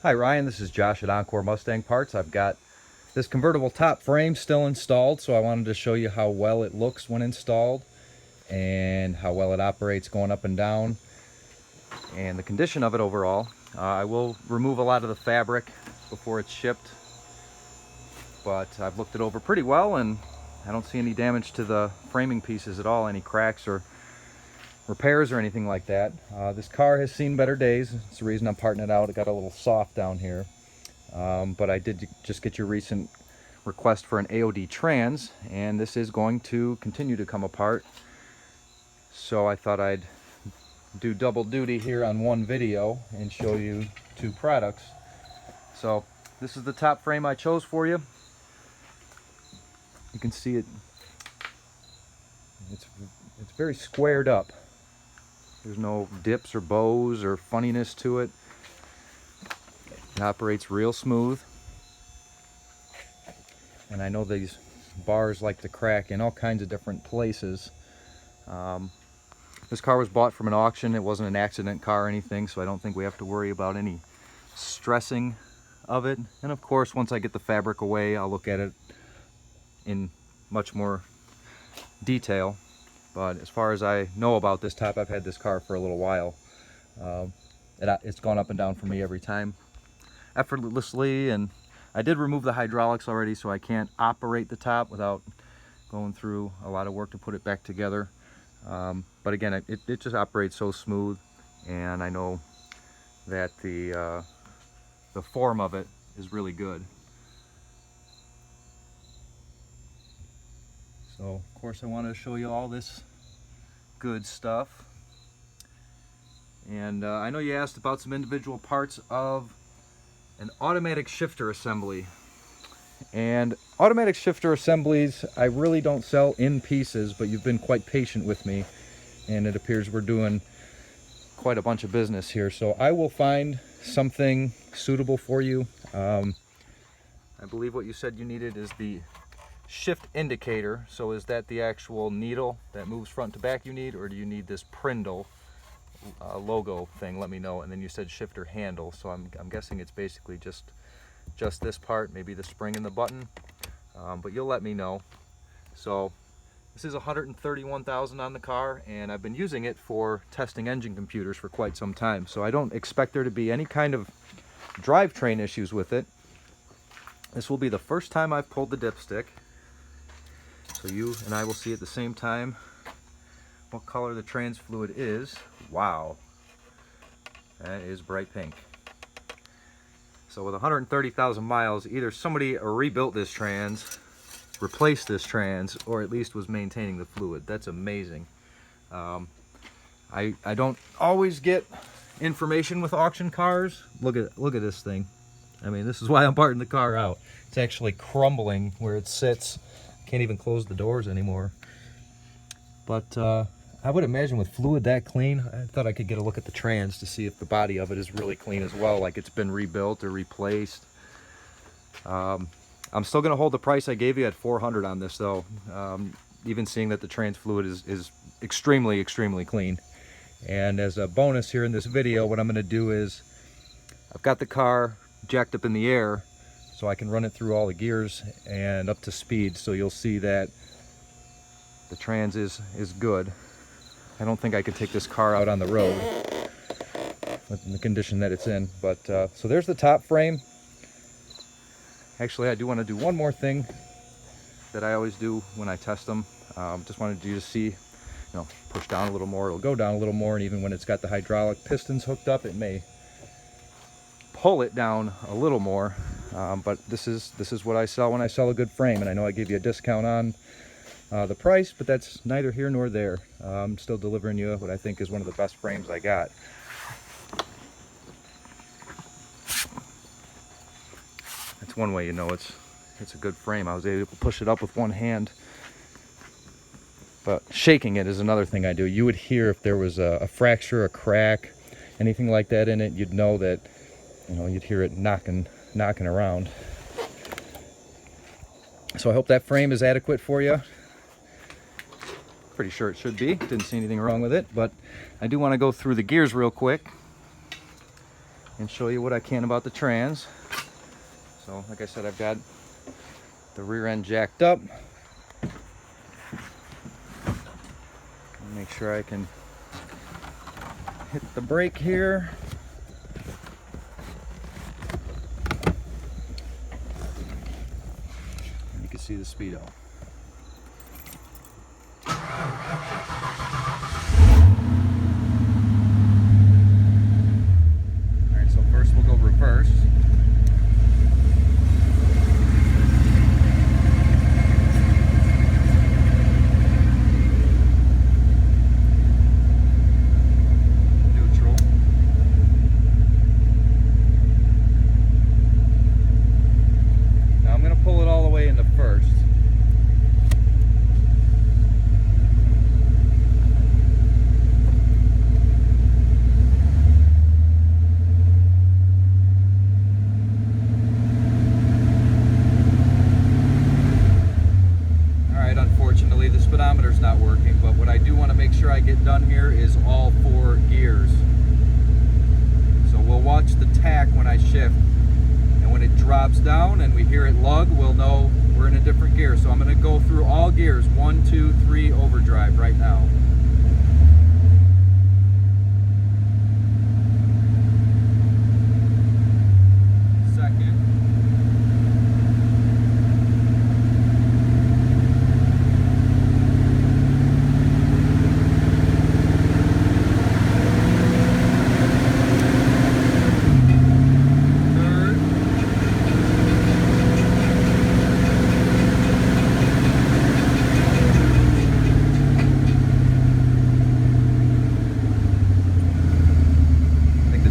Hi Ryan, this is Josh at Encore Mustang Parts. I've got this convertible top frame still installed, so I wanted to show you how well it looks when installed and how well it operates going up and down and the condition of it overall. I will remove a lot of the fabric before it's shipped, but I've looked it over pretty well and I don't see any damage to the framing pieces at all, any cracks or repairs or anything like that. This car has seen better days. It's the reason I'm parting it out. It got a little soft down here. But I did just get your recent request for an AOD trans, and this is going to continue to come apart. So I thought I'd do double duty here on one video and show you two products. So this is the top frame I chose for you. You can see it. It's very squared up. There's no dips or bows or funniness to it. It operates real smooth. And I know these bars like to crack in all kinds of different places. This car was bought from an auction. It wasn't an accident car or anything, so I don't think we have to worry about any stressing of it. And of course, once I get the fabric away, I'll look at it in much more detail. But as far as I know about this top, I've had this car for a little while. It's gone up and down for me every time effortlessly, and I did remove the hydraulics already, so I can't operate the top without going through a lot of work to put it back together. But again, it just operates so smooth, and I know that the form of it is really good. So of course I wanted to show you all this good stuff. And I know you asked about some individual parts of an automatic shifter assembly. And automatic shifter assemblies I really don't sell in pieces, but you've been quite patient with me, and it appears we're doing quite a bunch of business here. So I will find something suitable for you. I believe what you said you needed is the shift indicator. So is that the actual needle that moves front to back you need, or do you need this Prindle logo thing? Let me know. And then you said shifter handle, so I'm guessing it's basically just this part, maybe the spring and the button, but you'll let me know. So this is 131,000 on the car, and I've been using it for testing engine computers for quite some time, so I don't expect there to be any kind of drivetrain issues with it. This will be the first time I've pulled the dipstick, so you and I will see at the same time what color the trans fluid is. Wow, that is bright pink. So with 130,000 miles, either somebody rebuilt this trans, replaced this trans, or at least was maintaining the fluid. That's amazing. I don't always get information with auction cars. Look at this thing. I mean, this is why I'm parting the car out. It's actually crumbling where it sits. Can't even close the doors anymore. But I would imagine with fluid that clean, I thought I could get a look at the trans to see if the body of it is really clean as well, like it's been rebuilt or replaced. I'm still going to hold the price I gave you at $400 on this though, even seeing that the trans fluid is extremely, extremely clean. And as a bonus here in this video, what I'm going to do is I've got the car jacked up in the air so I can run it through all the gears and up to speed, so you'll see that the trans is good. I don't think I could take this car out on the road in the condition that it's in, but so there's the top frame. Actually, I do want to do one more thing that I always do when I test them. Just wanted you to see, push down a little more, it'll go down a little more, and even when it's got the hydraulic pistons hooked up, it may pull it down a little more. But this is what I sell when I sell a good frame, and I know I gave you a discount on the price, but that's neither here nor there. I'm still delivering you what I think is one of the best frames I got. That's one way you know it's a good frame. I was able to push it up with one hand, but shaking it is another thing I do. You would hear if there was a fracture, a crack, anything like that in it. You'd know that, you'd hear it knocking around. So I hope that frame is adequate for you. Pretty sure it should be. Didn't see anything wrong with it, but I do want to go through the gears real quick. and show you what I can about the trans. So like I said, I've got the rear end jacked up. Make sure I can hit the brake here. You can see the speedo. Alright, so first we'll go reverse. Speedometer's not working, but what I do want to make sure I get done here is all 4 gears. So we'll watch the tach when I shift, and when it drops down and we hear it lug, we'll know we're in a different gear. So I'm going to go through all gears, 1, 2, 3, overdrive right now.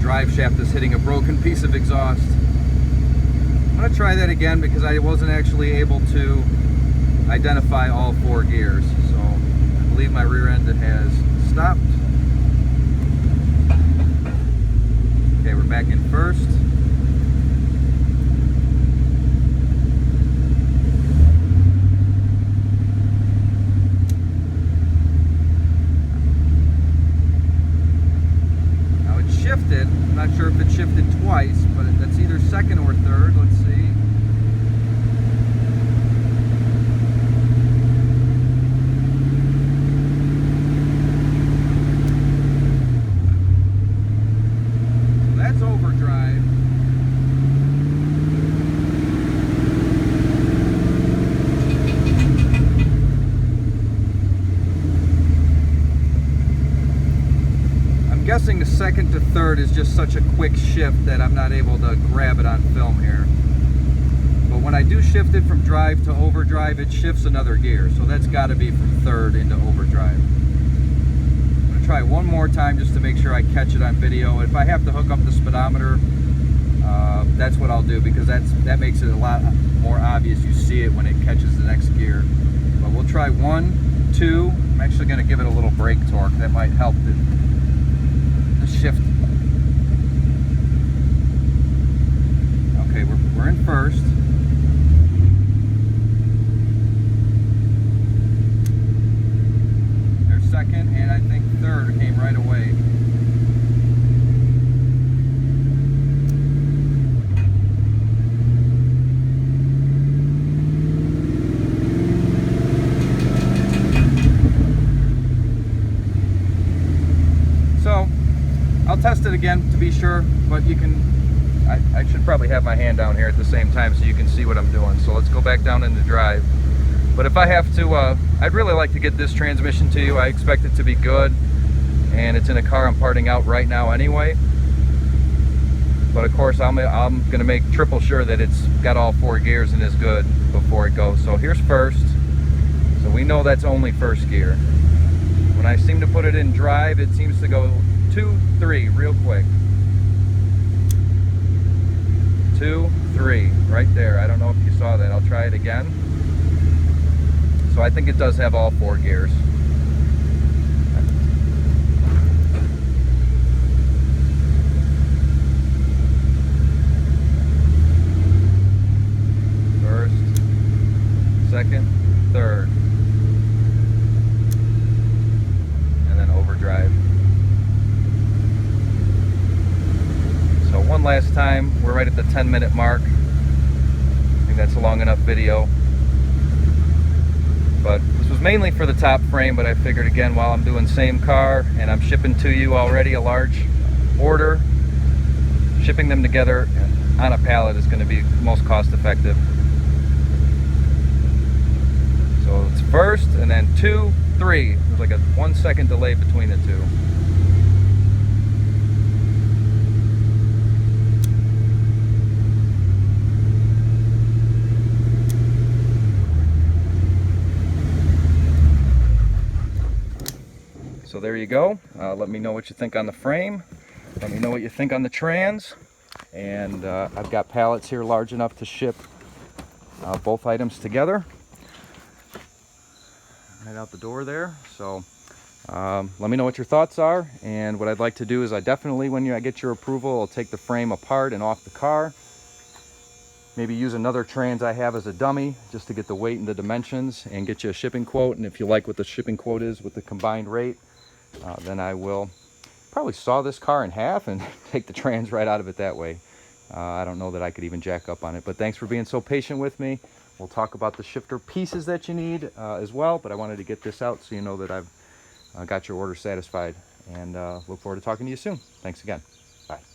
Drive shaft is hitting a broken piece of exhaust. I'm going to try that again because I wasn't actually able to identify all 4 gears. So I believe my rear end has stopped. Okay, we're back in first. Shifted. I'm not sure if it shifted twice, but that's either second or third. Let's see. So that's overdrive. Guessing the second to third is just such a quick shift that I'm not able to grab it on film here. But when I do shift it from drive to overdrive, it shifts another gear. So that's got to be from third into overdrive. I'm going to try one more time just to make sure I catch it on video. If I have to hook up the speedometer, that's what I'll do, because that makes it a lot more obvious. You see it when it catches the next gear. But we'll try 1, 2. I'm actually going to give it a little brake torque. That might help the shift. Okay, we're in first. There's second, and I think third came right away. So I'll test it again to be sure, but you can, I should probably have my hand down here at the same time so you can see what I'm doing. So let's go back down into drive. But if I have to, I'd really like to get this transmission to you. I expect it to be good, and it's in a car I'm parting out right now anyway. But of course, I'm gonna make triple sure that it's got all 4 gears and is good before it goes. So here's first. So we know that's only first gear. When I seem to put it in drive, it seems to go 2, 3 real quick. 2, 3 right there. I don't know if you saw that. I'll try it again. So I think it does have all 4 gears. First, second, third, and then overdrive. So one time. We're right at the 10-minute mark. I think that's a long enough video. But this was mainly for the top frame, but I figured again, while I'm doing same car and I'm shipping to you already a large order, shipping them together on a pallet is going to be most cost effective. So it's first and then 2, 3. There's like a 1 second delay between the two. So there you go. Let me know what you think on the frame. Let me know what you think on the trans. And I've got pallets here large enough to ship both items together. Right out the door there. So let me know what your thoughts are. And what I'd like to do is I definitely, when I get your approval, I'll take the frame apart and off the car. Maybe use another trans I have as a dummy just to get the weight and the dimensions and get you a shipping quote. And if you like what the shipping quote is with the combined rate, then I will probably saw this car in half and take the trans right out of it that way. I don't know that I could even jack up on it, but thanks for being so patient with me. We'll talk about the shifter pieces that you need as well, but I wanted to get this out so you know that I've got your order satisfied, and look forward to talking to you soon. Thanks again. Bye.